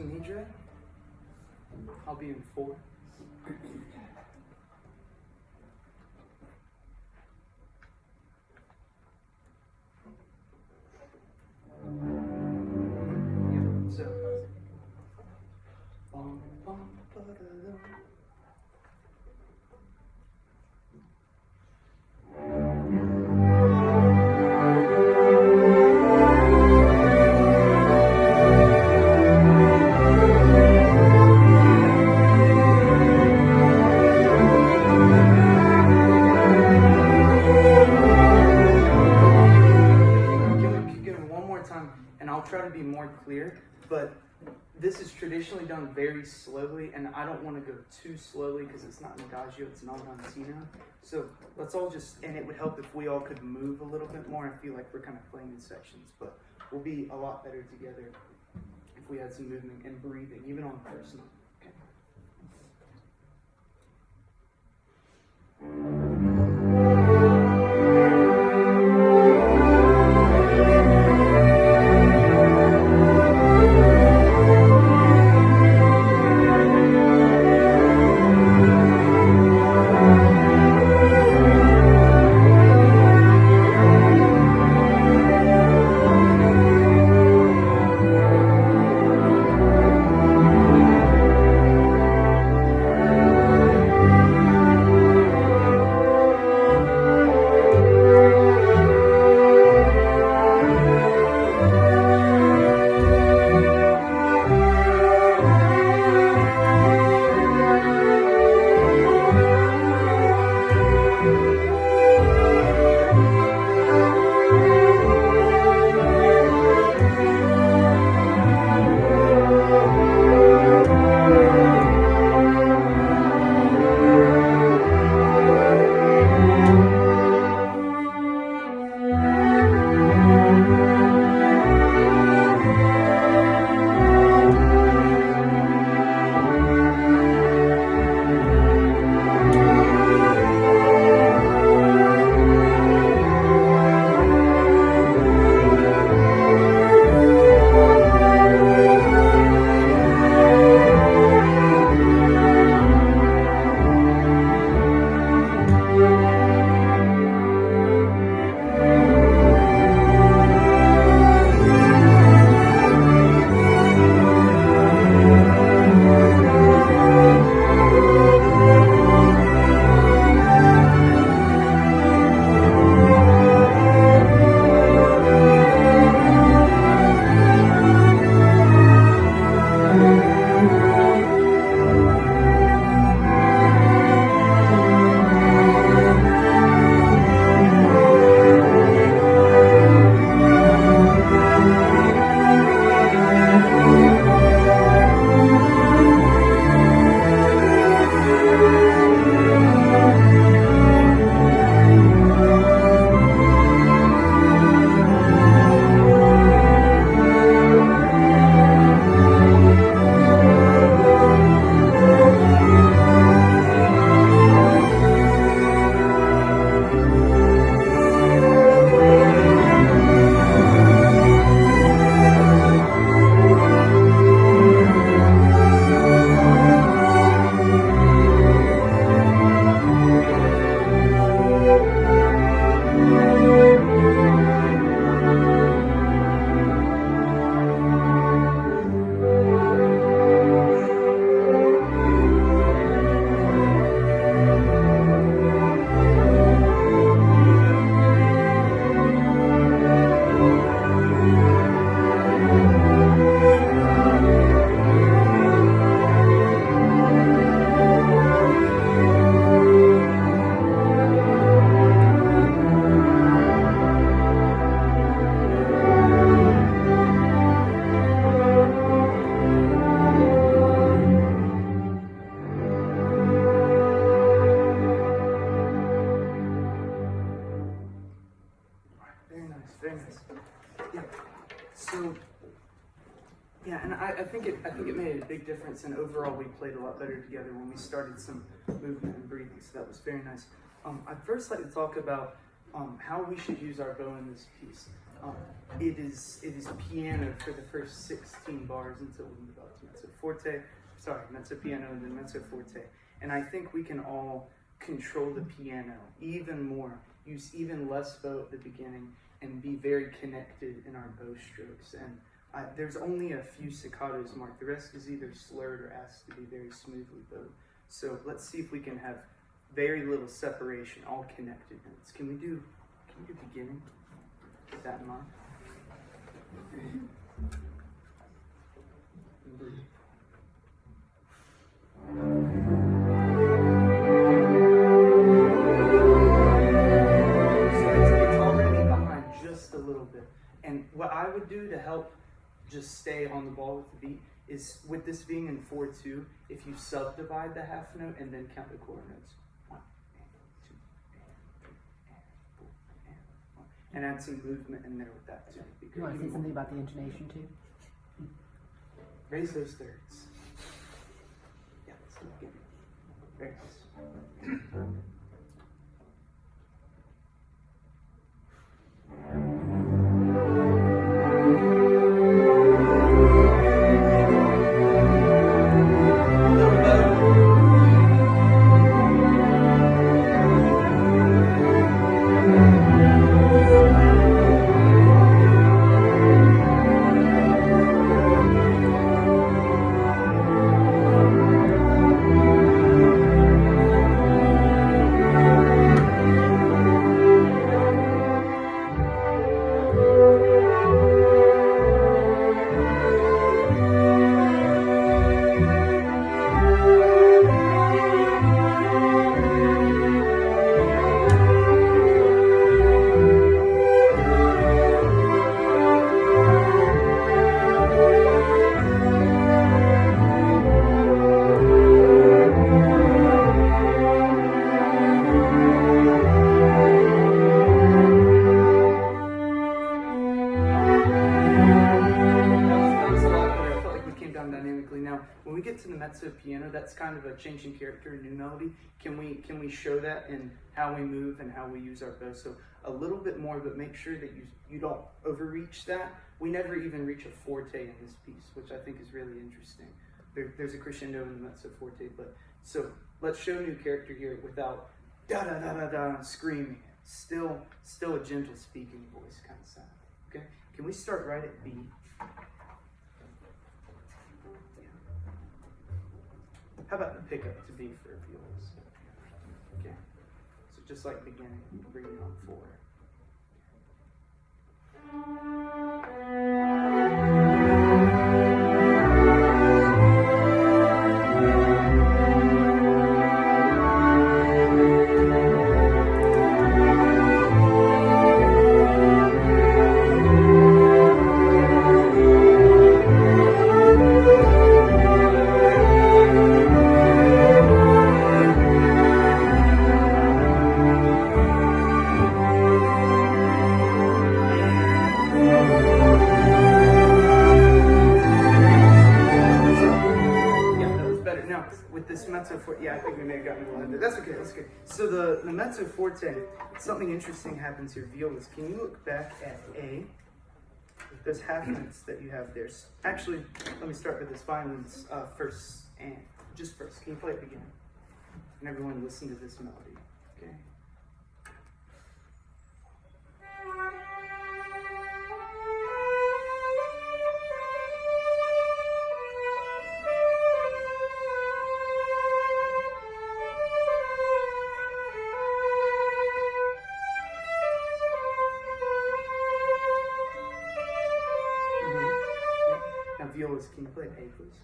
Rhosymedre. I'll be in 4. Yeah, so. And I'll try to be more clear, but this is traditionally done very slowly, and I don't want to go too slowly because it's not Adagio, it's not Andantino. So let's all just, and it would help if we all could move a little bit more. I feel like we're kind of playing in sections, but we'll be a lot better together if we had some movement and breathing, even on the first note. Okay. Very nice. Yeah. So, yeah, and I think it made a big difference, and overall we played a lot better together when we started some movement and breathing. So that was very nice. I'd first like to talk about how we should use our bow in this piece. It is piano for the first 16 bars until we move up to mezzo forte. Sorry, mezzo piano and then mezzo forte. And I think we can all control the piano even more, use even less bow at the beginning, and be very connected in our bow strokes. And there's only a few staccatos marked. The rest is either slurred or asked to be very smoothly bowed. So let's see if we can have very little separation, all connected notes. Can we do beginning with that in mind? It's already behind just a little bit. And what I would do to help just stay on the ball with the beat is, with this being in 4/2, if you subdivide the half note and then count the quarter notes. 1 and 2 and 3 and 4 and 1. And add some movement in there with that too. You want to say something about the intonation too? Raise those thirds. Yeah, let's do it again. Very nice. Piano, that's kind of a change in character, a new melody. Can we show that in how we move and how we use our bow? So a little bit more, but make sure that you don't overreach that. We never even reach a forte in this piece, which I think is really interesting. There's a crescendo in the mezzo forte, but so let's show new character here without da da da da da screaming it. Still a gentle speaking voice kind of sound. Okay, can we start right at B? How about the pickup to B for violas? Okay, so just like beginning, bring it on forward. Yeah, I think we may have gotten a little into it. That's okay, that's okay. So the mezzo forte, something interesting happens here. Violas, can you look back at A? Those half notes that you have there. Actually, let me start with this violins first and just first. Can you play it again? And everyone listen to this melody, okay? Violas, can you play A, please?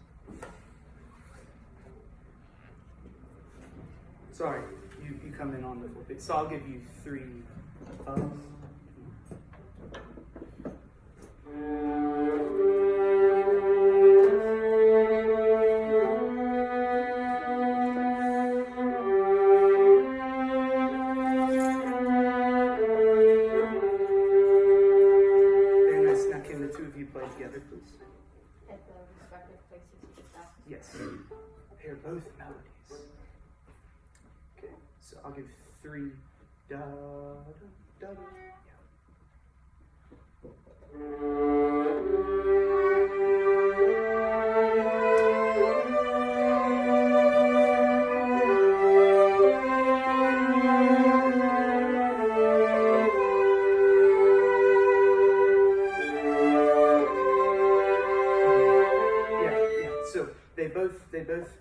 Sorry, you come in on the fourth beat, so I'll give you 3. Very nice. Now, can the two of you play together, please? At the respective places you just asked. Yes. They're both melodies. Okay, so I'll give 3 da da da. Yeah. So they both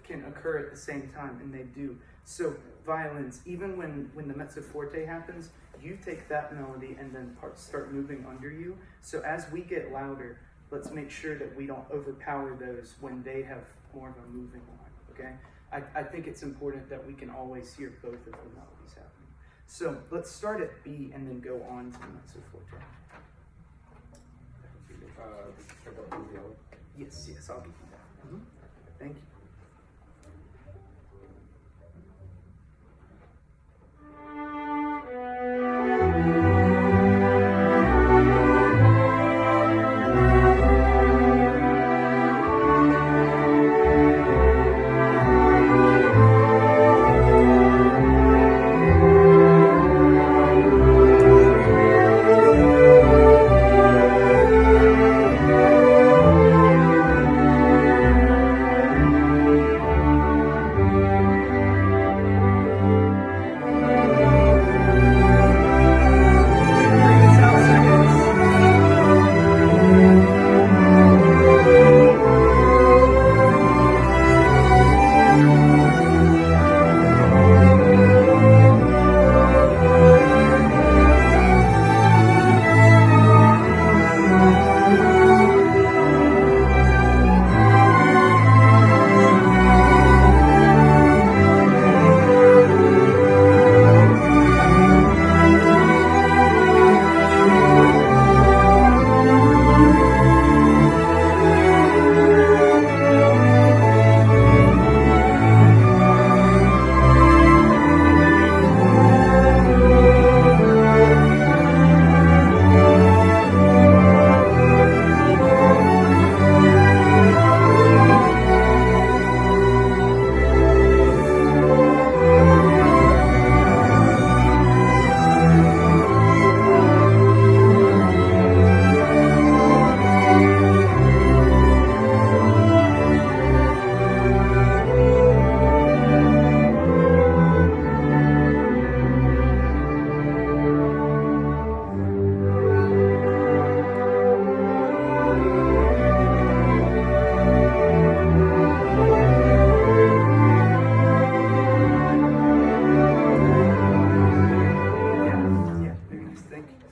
can occur at the same time, and they do. So violins, even when the mezzo forte happens, you take that melody and then parts start moving under you. So as we get louder, let's make sure that we don't overpower those when they have more of a moving line. Okay? I think it's important that we can always hear both of the melodies happening. So let's start at B and then go on to the mezzo forte. Yes, I'll give you that. Thank you.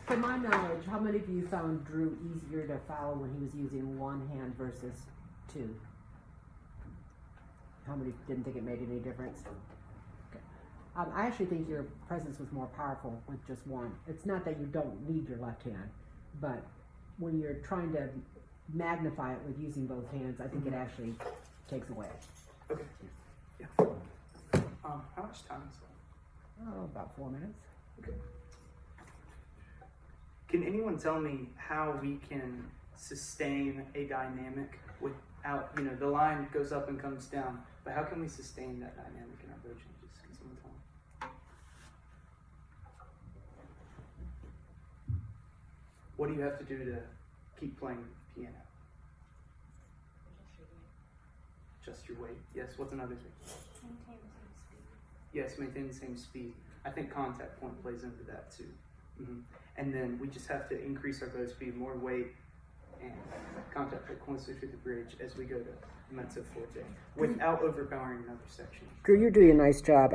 From my knowledge, how many of you found Drew easier to follow when he was using one hand versus two? How many didn't think it made any difference? Okay. I actually think your presence was more powerful with just one. It's not that you don't need your left hand, but when you're trying to magnify it with using both hands, I think it actually takes away. Okay. Yeah. How much time is left? Oh, about 4 minutes. Okay. Can anyone tell me how we can sustain a dynamic without, the line goes up and comes down, but how can we sustain that dynamic in our bow changes? Can someone tell me? What do you have to do to keep playing piano? Just your weight. Yes, what's another thing? Maintain the same speed. Yes, maintain the same speed. I think contact point plays into that too. And then we just have to increase our bow speed, more weight, and contact point closer to the bridge as we go to mezzo forte without overpowering another section. Drew, you're doing a nice job.